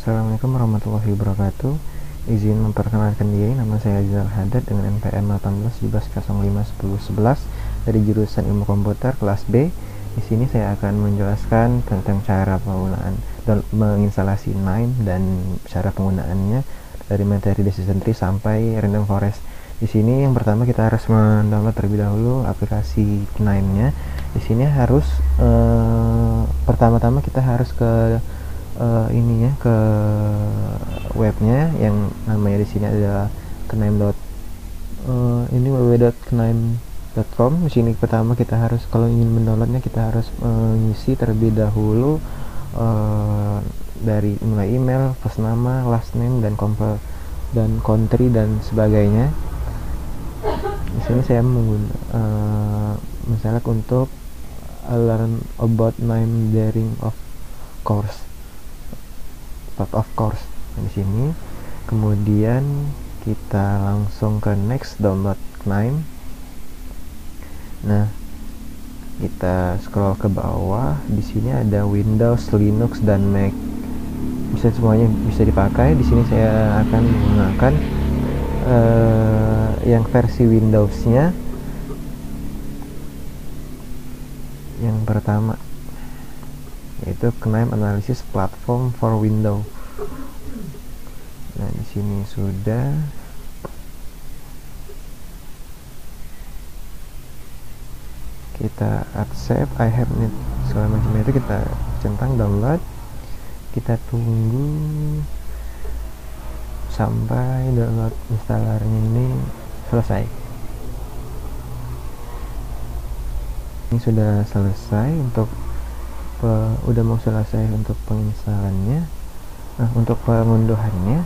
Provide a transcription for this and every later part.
Assalamualaikum warahmatullahi wabarakatuh. Izin memperkenalkan diri, nama saya Azizal Haddad dengan NPM 1817051011 dari jurusan Ilmu Komputer kelas B. Di sini saya akan menjelaskan tentang cara penggunaan dan menginstalasi KNIME dan cara penggunaannya dari materi Decision Tree sampai Random Forest. Di sini yang pertama kita harus mendownload terlebih dahulu aplikasi KNIME-nya. Di sini harus pertama-tama kita harus ke ke webnya yang namanya di sini adalah knime. Ini www.knime.com. Di sini pertama kita harus, kalau ingin mendownloadnya, kita harus mengisi terlebih dahulu dari mulai email, first nama, last name, dan country dan sebagainya. Di sini saya misalnya untuk learn about KNIME during of course. Di sini kemudian kita langsung ke next, download KNIME. Nah, kita scroll ke bawah. Di sini ada Windows, Linux, dan Mac. Semuanya bisa dipakai. Di sini saya akan menggunakan yang versi Windows-nya. Yang pertama yaitu KNIME Analysis Platform for Windows. Nah, di sini sudah. Kita accept, I have need, segala macam itu kita centang download. Kita tunggu sampai download installernya ini selesai. Ini sudah selesai udah mau selesai untuk penginstalannya. Nah, untuk pengunduhannya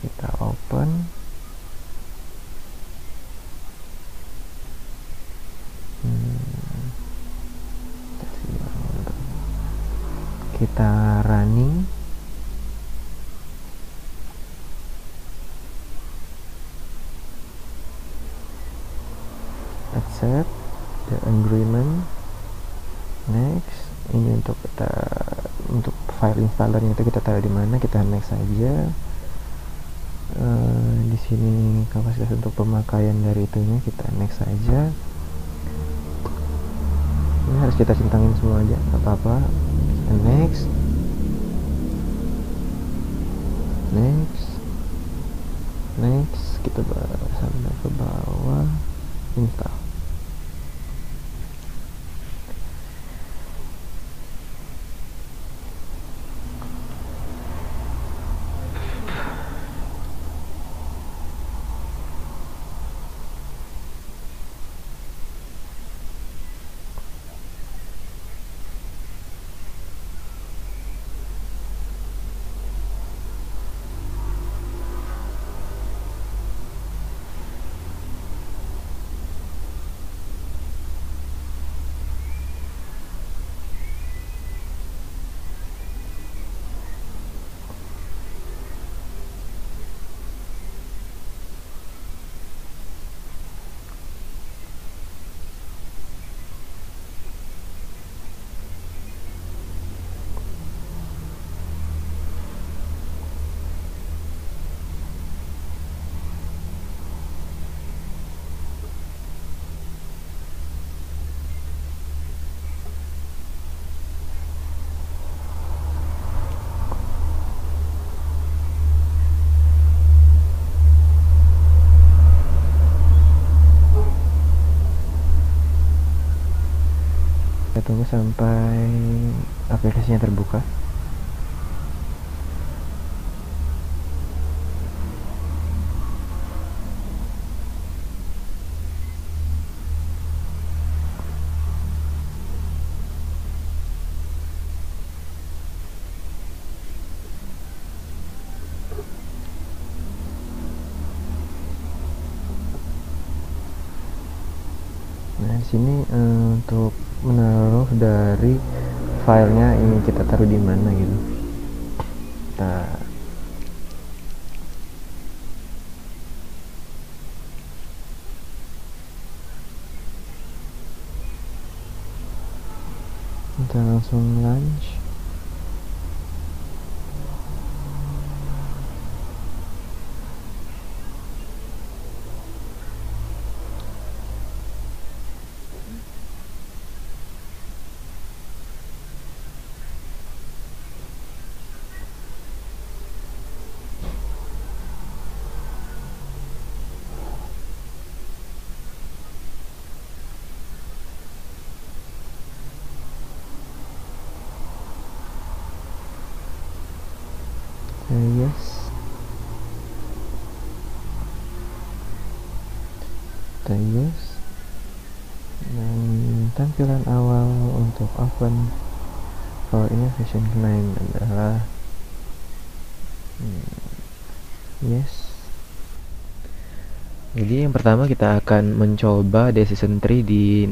kita open. Kita running. Accept the agreement, next. Ini untuk file installernya itu kita taruh di mana, kita next saja. Di sini kapasitas untuk pemakaian dari itunya kita next saja. Ini harus kita centangin semua aja, apa-apa. Next, kita sampai ke bawah, install. Kita tunggu sampai aplikasinya terbuka. Nah, di sini untuk menaruh dari filenya ini kita taruh di mana gitu. Bentar. Kita langsung launch. Yes, kita yes. Dan tampilan awal untuk open kalau ini version 9 adalah yes. Jadi yang pertama kita akan mencoba decision tree di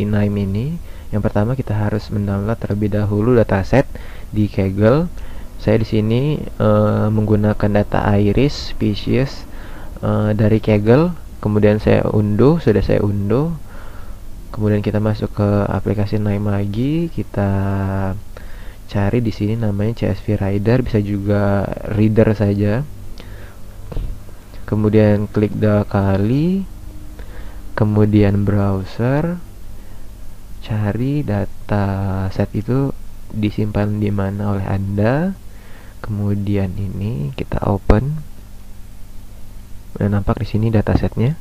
Nime ini. Yang pertama kita harus mendownload terlebih dahulu dataset di Kaggle. Saya di sini menggunakan data iris species dari Kaggle. Kemudian saya unduh, sudah saya unduh. Kemudian kita masuk ke aplikasi Nime lagi. Kita cari di sini namanya CSV Reader, bisa juga Reader saja. Kemudian klik 2 kali. Kemudian browser. Cari dataset itu disimpan di mana oleh Anda. Kemudian ini kita open. Dan nampak di sini datasetnya.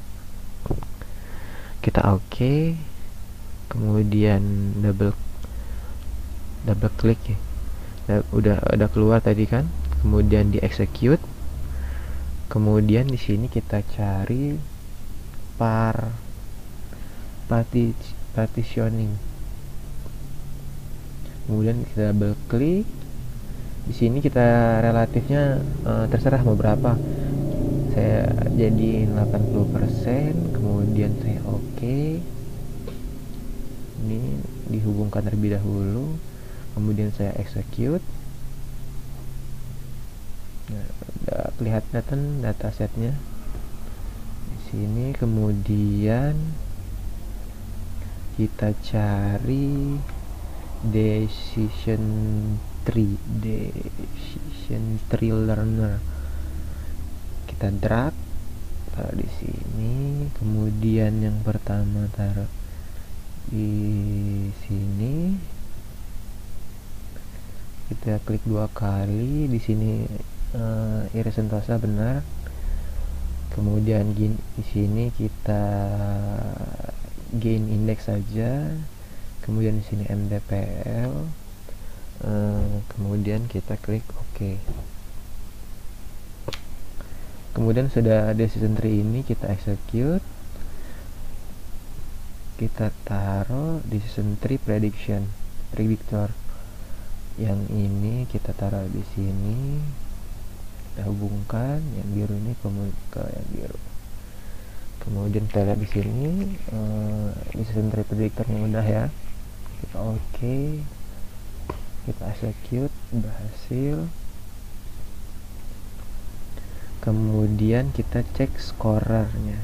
Kita oke. Kemudian double klik ya. Udah keluar tadi kan. Kemudian di execute. Kemudian di sini kita cari partitioning. Kemudian kita double klik. Di sini kita relatifnya terserah mau berapa. Saya jadiin 80%, kemudian saya oke. Ini dihubungkan terlebih dahulu. Kemudian saya execute. Nah, udah kelihatan datasetnya di sini. Kemudian kita cari decision tree learner. Kita drag taruh di sini. Kemudian yang pertama taruh di sini. Kita klik 2 kali di sini. Iris Sentosa benar. Kemudian di sini kita gain index saja. Kemudian di sini MDPL. Kemudian kita klik OK. Kemudian sudah decision tree ini kita execute. Kita taruh decision tree predictor. Yang ini kita taruh di sini. Kita hubungkan yang biru ini ke yang biru. Kemudian kita lihat di sini decision tree predictornya udah ya. Kita oke. Kita execute, berhasil. Kemudian kita cek scorernya.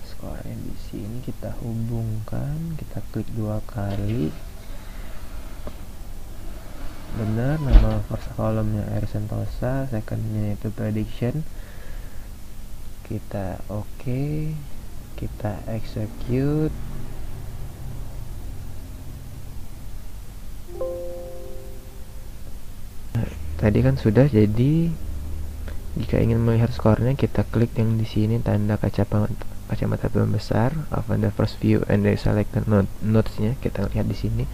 Skornya di sini kita hubungkan. Kita klik 2 kali. Benar, nama first column-nya Iris Sentosa, second-nya itu prediction. Kita oke. Kita execute. Tadi kan sudah, jadi jika ingin melihat skornya kita klik yang di sini tanda kacamata pembesar open the first view and the selected notes-nya. Kita lihat di sini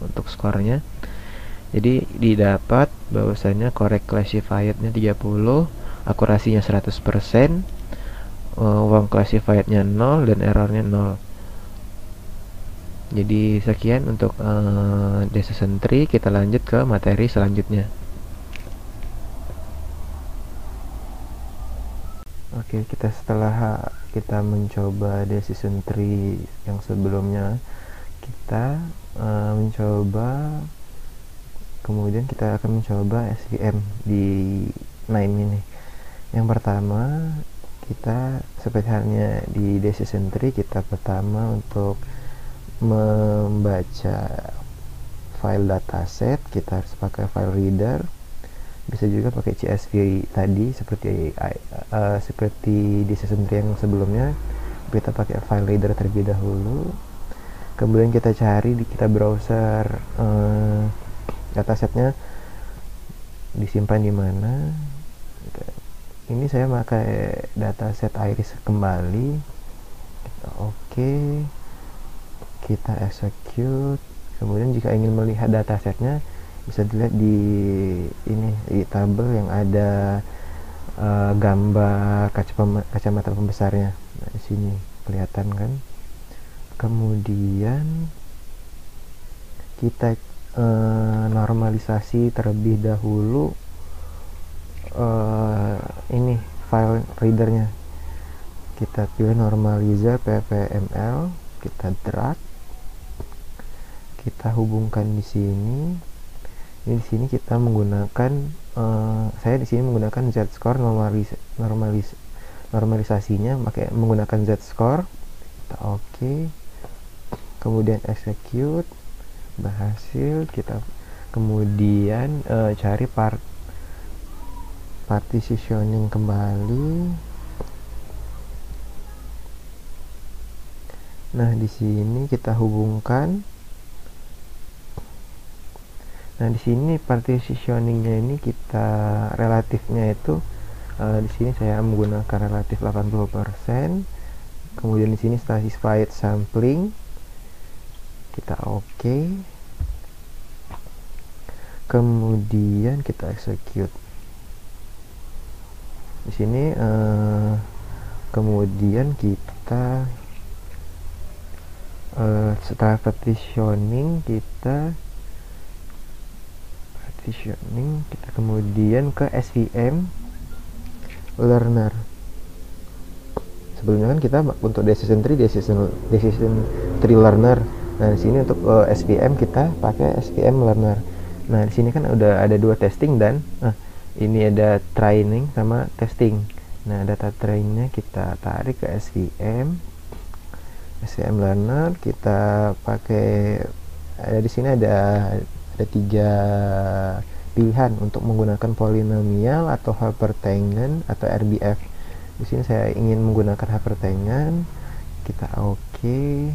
untuk skornya. Jadi didapat bahwasanya correct classified-nya 30, akurasinya 100%, wrong classified-nya 0 dan errornya 0. Jadi sekian untuk decision tree. Kita lanjut ke materi selanjutnya. Oke, setelah kita mencoba decision tree yang sebelumnya, kita mencoba, kemudian kita akan mencoba SVM di NIME ini. Yang pertama, kita seperti halnya di decision tree, kita pertama untuk membaca file dataset, kita harus pakai file reader. Bisa juga pakai CSV tadi seperti decision tree yang sebelumnya, kita pakai file reader terlebih dahulu. Kemudian kita cari kita browser datasetnya disimpan di mana. Ini saya pakai dataset iris kembali. Oke, kita execute. Kemudian jika ingin melihat datasetnya, bisa dilihat di ini, di tabel yang ada gambar kacamata pembesarnya. Nah, di sini kelihatan kan. Kemudian kita normalisasi terlebih dahulu ini file readernya. Kita pilih normalizer ppml, kita drag, kita hubungkan di sini. Ini di sini kita menggunakan saya di sini menggunakan z-score normalisasinya menggunakan z-score. Kita oke. Kemudian execute, berhasil. Kita kemudian cari partitioning kembali. Nah, di sini kita hubungkan. Nah, di sini partitioningnya ini kita relatifnya itu di sini saya menggunakan relatif 80%. Kemudian di sini satisfied sampling. Kita oke. Kemudian kita execute. Di sini kemudian kita setelah partitioning kita kemudian ke SVM learner. Sebelumnya kan kita untuk decision tree learner. Nah, di sini untuk SVM kita pakai SVM learner. Nah, di sini kan udah ada dua testing dan ini ada training sama testing. Nah, data trainingnya kita tarik ke SVM learner. Kita pakai di sini ada 3 pilihan untuk menggunakan polinomial atau Hypertension atau RBF. Di sini saya ingin menggunakan Hypertension. Kita oke.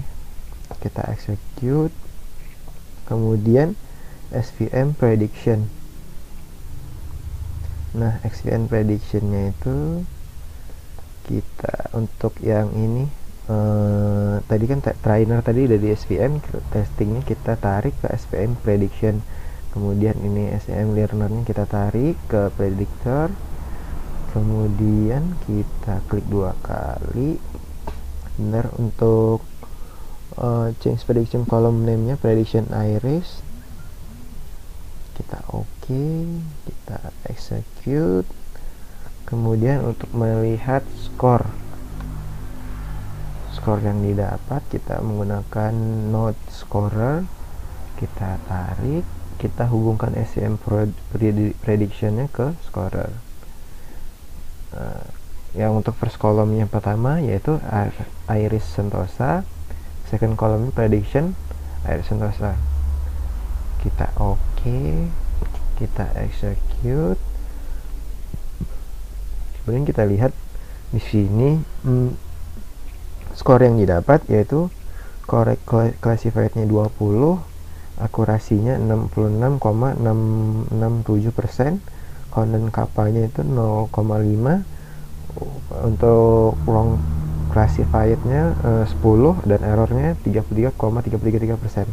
Kita execute. Kemudian SVM prediction. Nah, SVM predictionnya itu kita untuk yang ini tadi kan trainer tadi udah di SVM, testingnya kita tarik ke SVM prediction. Kemudian ini SVM learnernya kita tarik ke predictor. Kemudian kita klik 2 kali. Benar, untuk change prediction column name-nya prediction iris. Kita oke. Kita execute. Kemudian untuk melihat skor yang didapat, kita menggunakan node scorer. Kita tarik, kita hubungkan SVM prediction-nya ke scorer. Yang untuk first column yang pertama yaitu Iris Sentosa, second column prediction Iris Sentosa. Kita oke. Kita execute. Kemudian kita lihat di sini skor yang didapat yaitu correct classified-nya 20, akurasinya 66,667%, count kapalnya itu 0,5, untuk wrong classified-nya 10 dan errornya 33,333%.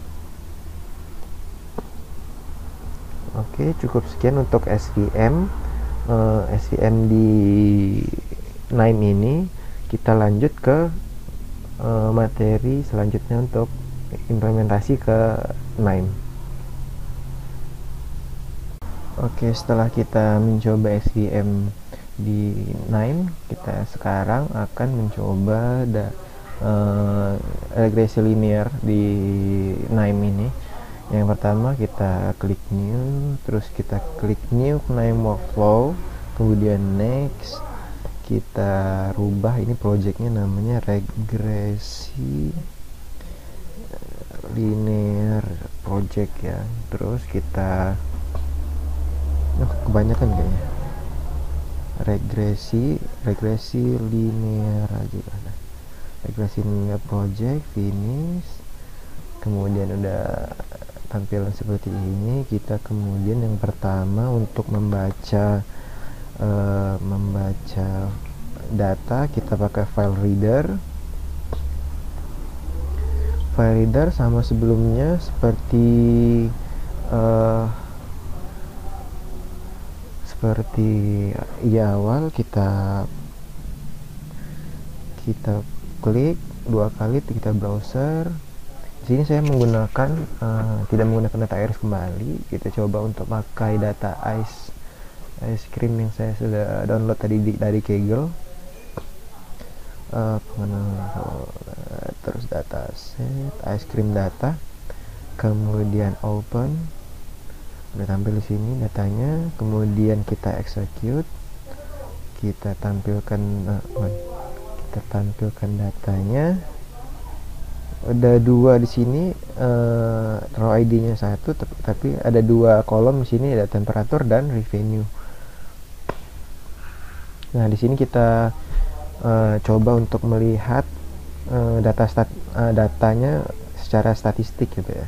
Oke, cukup sekian untuk SVM di NIME ini. Kita lanjut ke materi selanjutnya untuk implementasi ke NIME. Oke, setelah kita mencoba SVM di Nine. Kita sekarang akan mencoba regresi linear di Nine ini. Yang pertama kita klik new, terus kita klik new Nine workflow, kemudian next. Kita rubah ini projectnya namanya regresi linear project ya. Terus kita kebanyakan kayaknya regresi linear aja lah. Regresi linear project finish. Kemudian udah tampilan seperti ini. Kita kemudian yang pertama untuk membaca data, kita pakai file reader sama sebelumnya seperti di awal. Kita klik 2 kali, kita browser. Di sini saya menggunakan tidak menggunakan data iris kembali. Kita coba untuk pakai data ice cream yang saya sudah download tadi dari Kaggle. Terus data set ice cream data, kemudian open, udah tampil di sini datanya. Kemudian kita execute, kita tampilkan datanya. Ada 2 di sini, row ID-nya 1, tapi ada 2 kolom di sini, ada temperatur dan revenue. Nah, di sini kita coba untuk melihat datanya secara statistik gitu ya.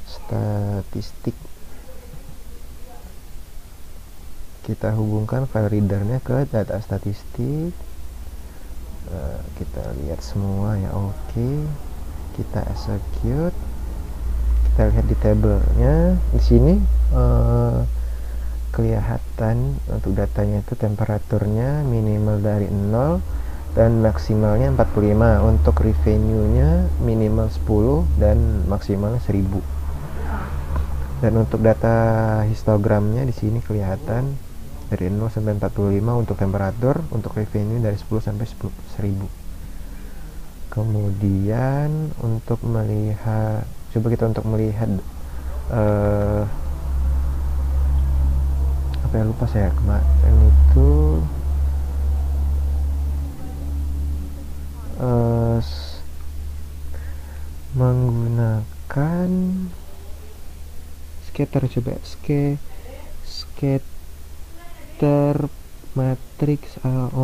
Statistik. Kita hubungkan file readernya ke data statistik. Kita lihat semua ya, oke. Kita execute. Kita lihat di tabelnya di sini. Kelihatan untuk datanya itu temperaturnya minimal dari 0 dan maksimalnya 45. Untuk revenue-nya minimal 10 dan maksimalnya 1000. Dan untuk data histogramnya di sini kelihatan dari 0 sampai 45 untuk temperatur, untuk revenue dari 10 sampai 1000. Kemudian untuk melihat, coba kita untuk melihat apa ya, lupa saya kemarin itu menggunakan scatter. Coba scatter matrix,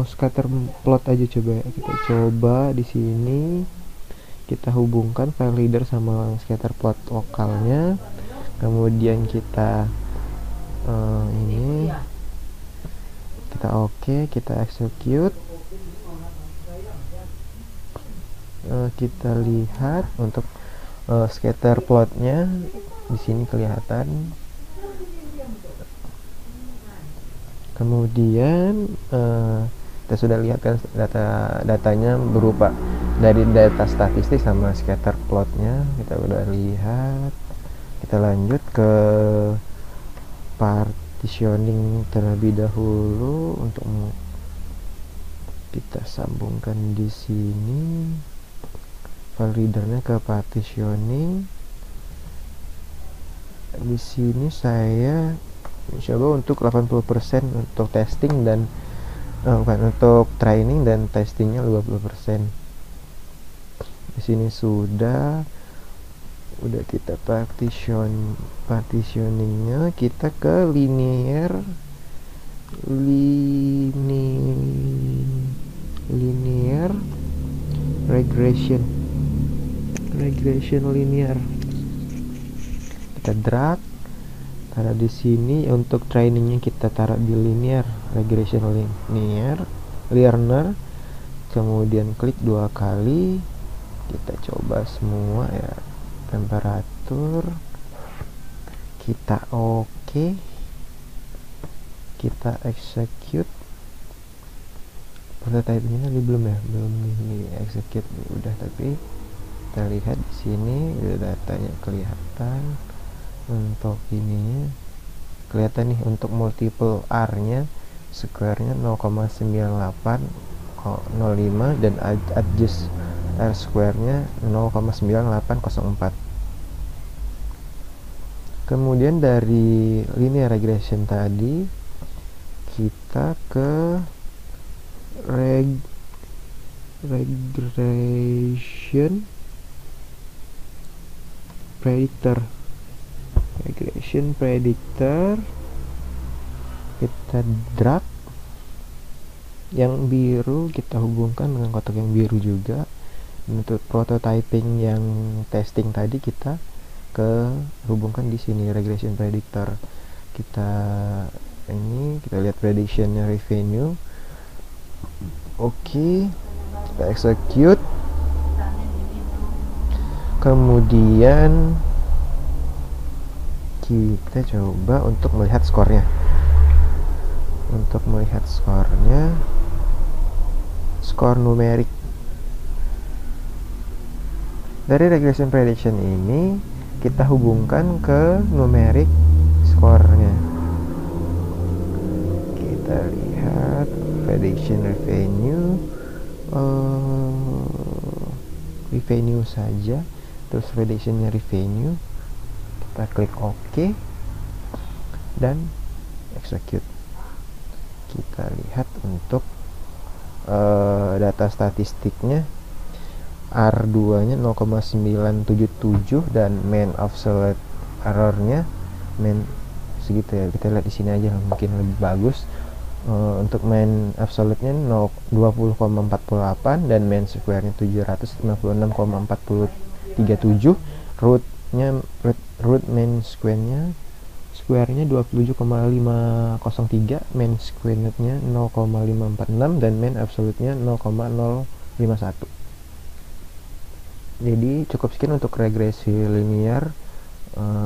scatter plot aja. Coba kita coba di sini, kita hubungkan file reader sama scatter plot lokalnya. Kemudian kita ini kita oke, kita execute. Kita lihat untuk scatter plotnya di sini kelihatan. Kemudian kita sudah lihat kan datanya berupa dari data statistik sama scatter plotnya, kita udah lihat. Kita lanjut ke partitioning terlebih dahulu. Untuk kita sambungkan di sini file readernya ke partitioning. Di sini saya coba untuk 80% untuk testing dan bukan, untuk training dan testingnya 20%. Di sini sudah kita partitioningnya, kita ke linear regression linear. Kita drag, taruh di sini. Untuk trainingnya kita taruh di linear regression learner. Kemudian klik 2 kali. Kita coba semua ya. Temperatur kita oke. Kita execute. Prototype-nya tadi belum ini execute udah, tapi kita lihat di sini datanya kelihatan. Untuk ininya kelihatan nih, untuk multiple R-nya square-nya 0,9805 dan adjust R square-nya 0,9804. Kemudian dari linear regression tadi kita ke regression predictor kita drag yang biru, kita hubungkan dengan kotak yang biru juga. Untuk prototyping yang testing tadi kita hubungkan di sini regression predictor. Kita lihat predictionnya revenue. Oke, kita execute. Kemudian kita coba untuk melihat skornya. Skor numerik dari regression prediction ini kita hubungkan ke numerik skornya. Kita lihat prediction revenue saja, terus predictionnya revenue. Kita klik OK dan execute. Kita lihat untuk data statistiknya, R2 nya 0,977 dan mean absolute error-nya segitu ya. Kita lihat di sini aja mungkin lebih bagus. Untuk mean absolute-nya 20,48 dan mean square-nya 756,437. Root mean square-nya 27,503, mean square-nya 0,546 dan mean absolute-nya 0,051. Jadi cukup sekian untuk regresi linear.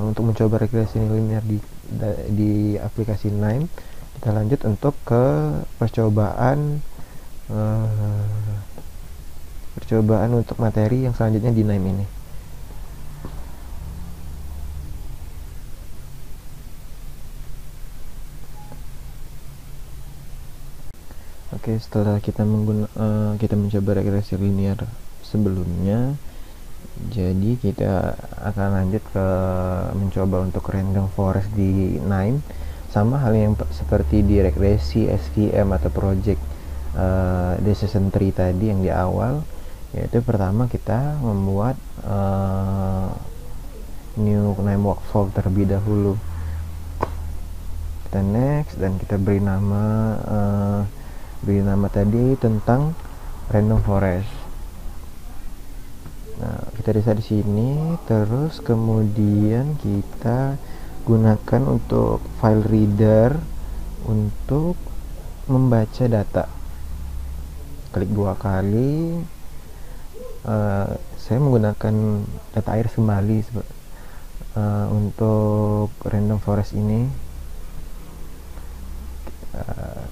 Untuk mencoba regresi linear di aplikasi KNIME, kita lanjut untuk ke percobaan untuk materi yang selanjutnya di KNIME ini. Oke, setelah kita mencoba regresi linear sebelumnya, jadi kita akan lanjut ke mencoba untuk random forest di KNIME. Sama hal yang seperti di regresi SVM atau project decision tree tadi yang di awal, yaitu pertama kita membuat new KNIME workflow terlebih dahulu. Kita next dan kita beri nama tadi tentang random forest. Nah, kita bisa di sini, terus kemudian kita gunakan untuk file reader untuk membaca data. Klik 2 kali. Saya menggunakan data iris kembali untuk random forest ini.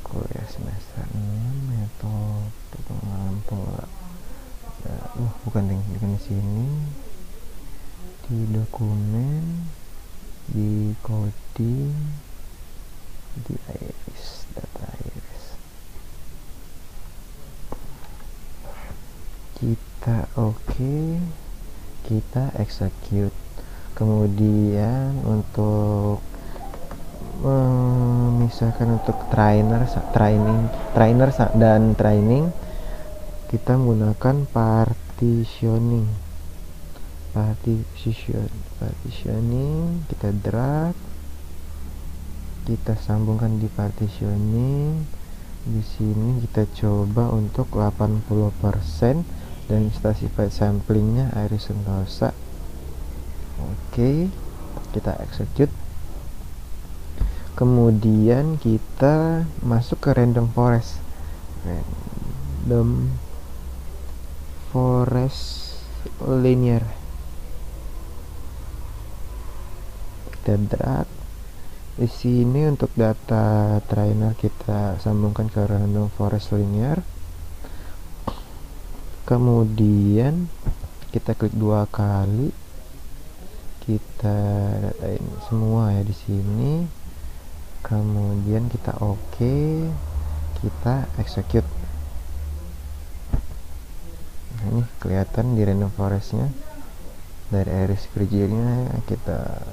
Kuliah semester 6 metode pengenalan pola. Bukan di sini, di dokumen, di coding, di iris, data iris. Kita kita execute. Kemudian untuk misalkan untuk trainer dan training, kita menggunakan partitioning. Kita drag, kita sambungkan di partitioning. Di sini kita coba untuk 80% dan specified samplingnya iris sentosa. Oke, kita execute. Kemudian kita masuk ke random forest linear. Kita drag di sini. Untuk data trainer kita sambungkan ke random forest linear. Kemudian kita klik 2 kali, kita datain semua ya di sini. Kemudian kita oke. kita execute. Nah, ini kelihatan di random forestnya. Dari iris Virginia kita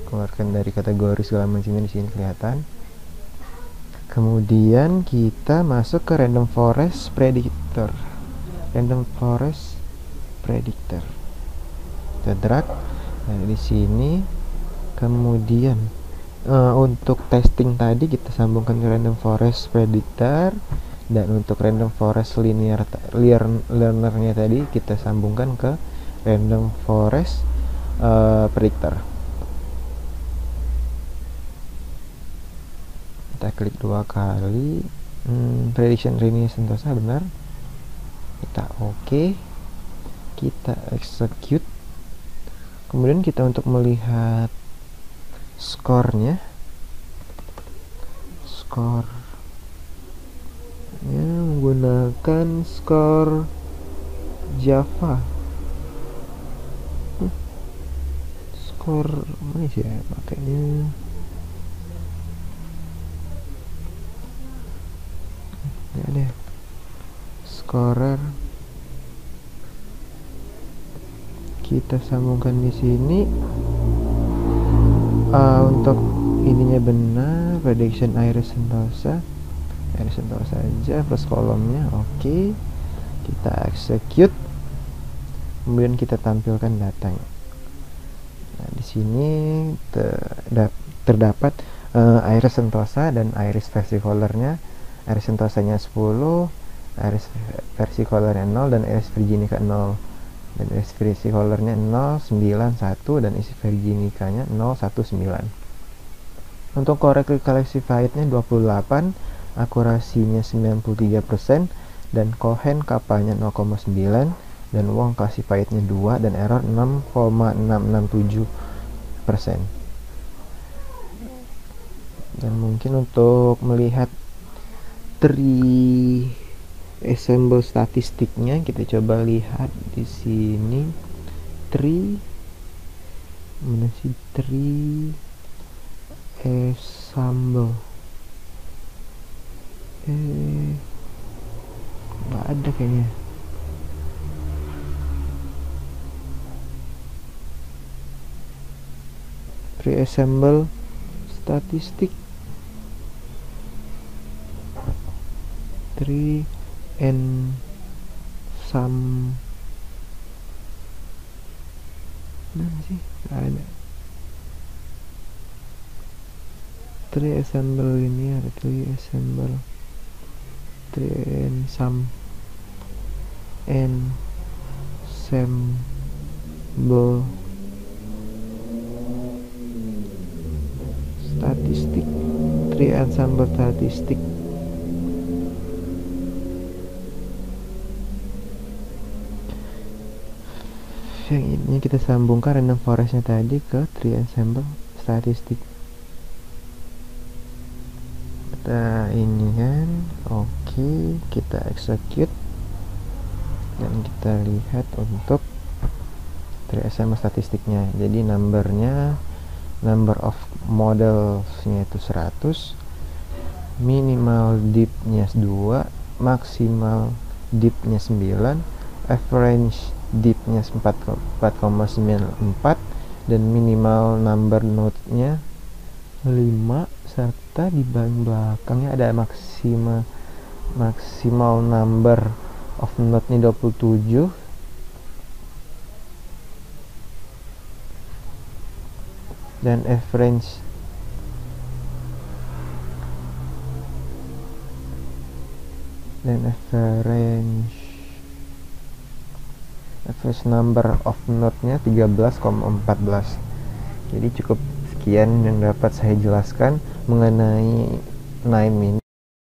keluarkan dari kategori segala macamnya, di sini kelihatan. Kemudian kita masuk ke random forest predictor. Random forest predictor. Kita drag. Nah, di sini kemudian untuk testing tadi kita sambungkan ke random forest predictor, dan untuk random forest learner-nya tadi kita sambungkan ke random forest predictor. Kita klik 2 kali. Prediction Rini Sentosa benar. Kita oke. Kita execute. Kemudian kita untuk melihat skornya, menggunakan skor Java. Skor mana sih ya pakainya? Ya deh, scorer. Kita sambungkan di sini. Untuk ininya benar, prediction Iris Sentosa aja plus kolomnya. Oke. Kita execute. Kemudian kita tampilkan datanya. Nah, di sini terdapat Iris Sentosa dan Iris versicolornya. Iris Sentosanya 10, Iris versicolornya 0, dan Iris Virginica 0. Dan Iris versicolornya 091 dan Iris Virginicanya 019. Untuk correctly classified-nya 28, akurasinya 93%, dan Cohen kapalnya 0,9, dan wrong classified-nya 2, dan error 6,667%. Dan mungkin untuk melihat tree assemble statistiknya, kita coba lihat di sini. Tree mana sih? Tree assemble nggak ada kayaknya. Tree assemble statistik, tree and some mana sih? Ada tree assemble ini, ada tree assemble, tree and some ensemble statistik, tree ensemble statistik. Yang ini kita sambungkan random forestnya tadi ke tree ensemble statistik. Kita ini kan oke, kita execute dan kita lihat untuk tree ensemble statistiknya. Jadi number of modelsnya itu 100, minimal dipnya 2, maksimal dipnya 9, average dipnya 4,94, dan minimal number node-nya 5, serta di bagian belakangnya ada maksimal number of node-nya 27, dan average number of node-nya 13,14. Jadi cukup sekian yang dapat saya jelaskan mengenai NIME ini.